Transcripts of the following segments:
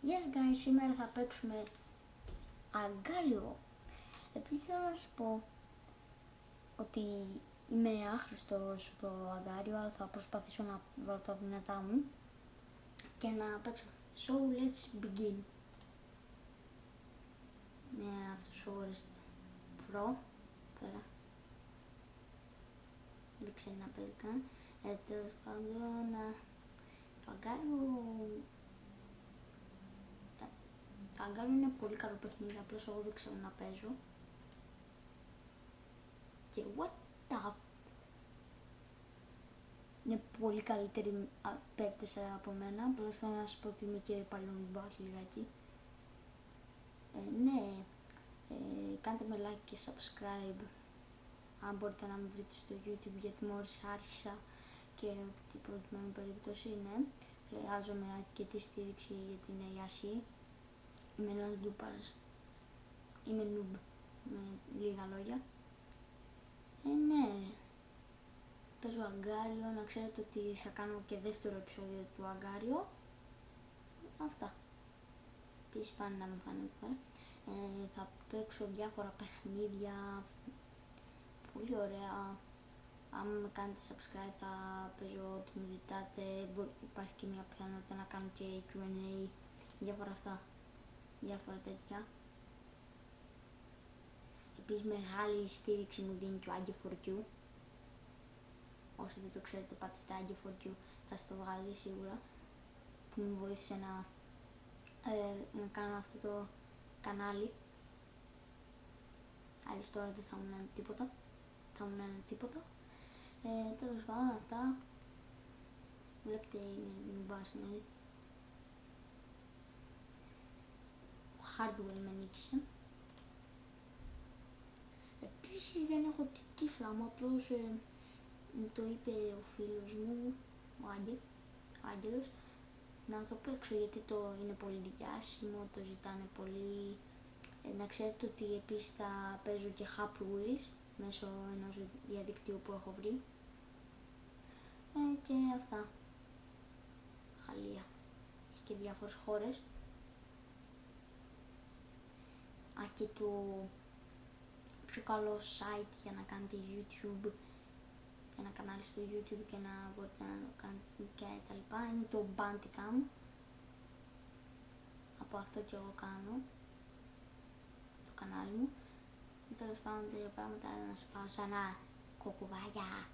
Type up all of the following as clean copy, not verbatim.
Yes guys, σήμερα θα παίξουμε αγκάλιο. Επίσης θέλω να σας πω ότι είμαι άχρηστος στο αγκάλιο, αλλά θα προσπαθήσω να βάλω τα δυνατά μου και να παίξω. So let's begin. Με αυτός ο Forest Pro πέρα. Δεν ξέρει να παίζει καν. Τέλος πάντων, το αγκάλιο είναι πολύ καλό παιχνίδι, απλώς εγώ δεν ξέρω να παίζω. Και what the... Είναι πολύ καλύτεροι παίκτες από μένα, απλώς θέλω να σας πω ότι είμαι και παλιόμπατ λιγάκι. Ναι, κάντε με like και subscribe αν μπορείτε να με βρείτε στο YouTube, γιατί μόλις άρχισα και την προκειμένη περίπτωση είναι. Χρειάζομαι αρκετή στήριξη γιατί είναι η αρχή. Είμαι ένας ντούπας, είμαι noob με λίγα λόγια. Ναι, παίζω αγκάριο, να ξέρετε ότι θα κάνω και δεύτερο επεισόδιο του αγκάριο. Αυτά. Επίσης πάνε να με φανείτε τώρα. Θα παίξω διάφορα παιχνίδια, πολύ ωραία. Αν με κάνετε subscribe θα παίζω ό,τι μου ζητάτε. Υπάρχει και μια πιθανότητα να κάνω και Q&A, διάφορα αυτά, διάφορα τέτοια. Επίσης μεγάλη στήριξη μου δίνει και ο Aggie4Q. Όσοι δεν το ξέρετε, πάτε στα Aggie4Q, θα στο βγάλει σίγουρα, που μου βοήθησε να κάνω αυτό το κανάλι. Αλλιώς τώρα δεν θα ήμουν τίποτα. Τέλος πάντων, αυτά. Βλέπετε, είμαι μπάσινη. Ο Hardwell με νίκησε. Επίσης δεν έχω τη τύφλα μου, απλώς μου το είπε ο φίλος μου, ο Άγγελος, να το παίξω γιατί είναι πολύ διάσημο, το ζητάνε πολύ. Να ξέρετε ότι επίσης θα παίζω και Hub Wheels μέσω ενός διαδικτύου που έχω βρει. Και αυτά. Γαλλία. Έχει και διάφορες χώρες. Και το πιο καλό site για να κάνετε YouTube, ένα κανάλι στο YouTube και να μπορείτε να το κάνετε και τα λοιπά, είναι το Bandicam. Από αυτό και εγώ κάνω το κανάλι μου. Τέλος πάντων, τέτοια πράγματα να σας πάω σαν ένα κοκκουβάγια.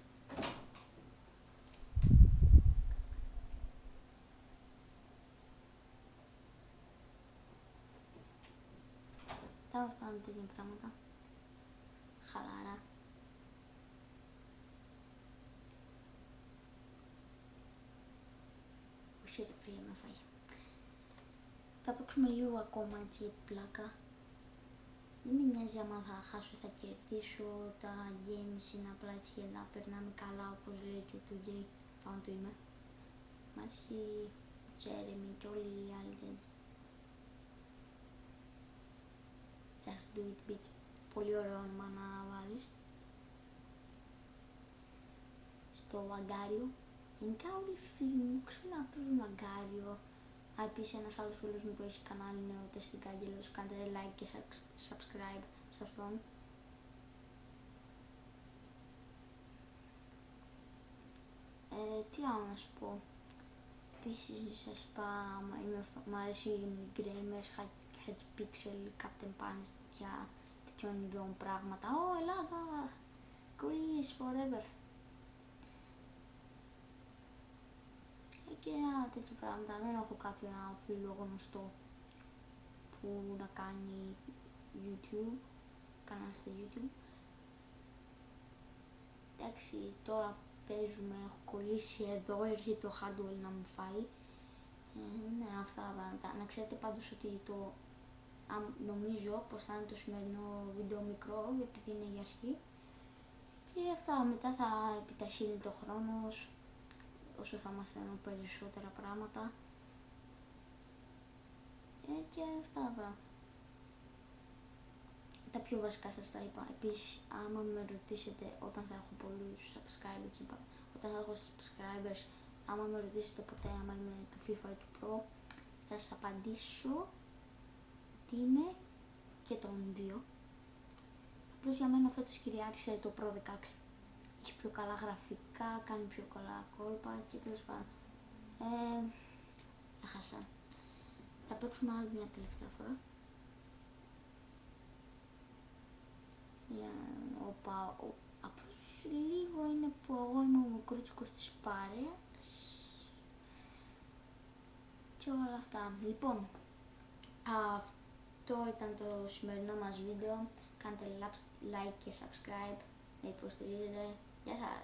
Τέλος πάντων, τέτοια πράγματα. Χαλάρα. Όχι ρε φίλε, με φάει. Θα παίξουμε λίγο ακόμα έτσι πλάκα. Δεν με νοιάζει άμα θα χάσω, θα κερδίσω, τα games είναι απλά έτσι για να περνάμε καλά, όπως λέει και ο 2J, πάνω του είμαι. Μ' αρέσει ο Τζέρεμι και όλοι οι άλλοι τέτοιοι. Just do it bitch. Πολύ ωραίο όνομα να βάλεις στο αγκάριο. Γενικά όλοι οι φίλοι μου ξέρω να παίζουν αγκάριο. Επίσης ένας άλλος φίλος μου που έχει κανάλι είναι ο Τεστικάγγελος. Κάντε like και subscribe σε αυτόν. Τι άλλο να σου πω. Επίσης σας είπα, μ' αρέσει η Gamers, Hypixel, Captain Panis, τέτοιων ειδών πράγματα. Ελλάδα! Greece forever! Και τέτοια πράγματα. Δεν έχω κάποιον φίλο γνωστό που να κάνει YouTube, κανένα στο YouTube. Εντάξει, τώρα παίζουμε, έχω κολλήσει εδώ, έρχεται το Hardwell να μου φάει. Ναι, αυτά τα πράγματα. Να ξέρετε πάντως ότι νομίζω πως θα είναι το σημερινό βίντεο μικρό, επειδή είναι η αρχή. Και αυτά, μετά θα επιταχύνει το χρόνος, όσο θα μαθαίνω περισσότερα πράγματα. Και αυτά τα πράγματα. Τα πιο βασικά σας τα είπα. Επίσης, άμα με ρωτήσετε όταν θα έχω πολλούς subscribers, άμα με ρωτήσετε ποτέ άμα είμαι του FIFA ή του Pro, θα σας απαντήσω τι είναι και των δύο. Απλώς για μένα φέτος κυριάρχησε το Pro 16. Έχει πιο καλά γραφικά, κάνει πιο καλά κόλπα και τέλος πάντων. Έχασα. Θα παίξουμε άλλη μια τελευταία φορά. Απλώς λίγο είναι που εγώ είμαι ο μικρούτσικος της παρέας και όλα αυτά. Λοιπόν, αυτό ήταν το σημερινό μας βίντεο. Κάντε like και subscribe, με υποστηρίζετε. Γεια σας!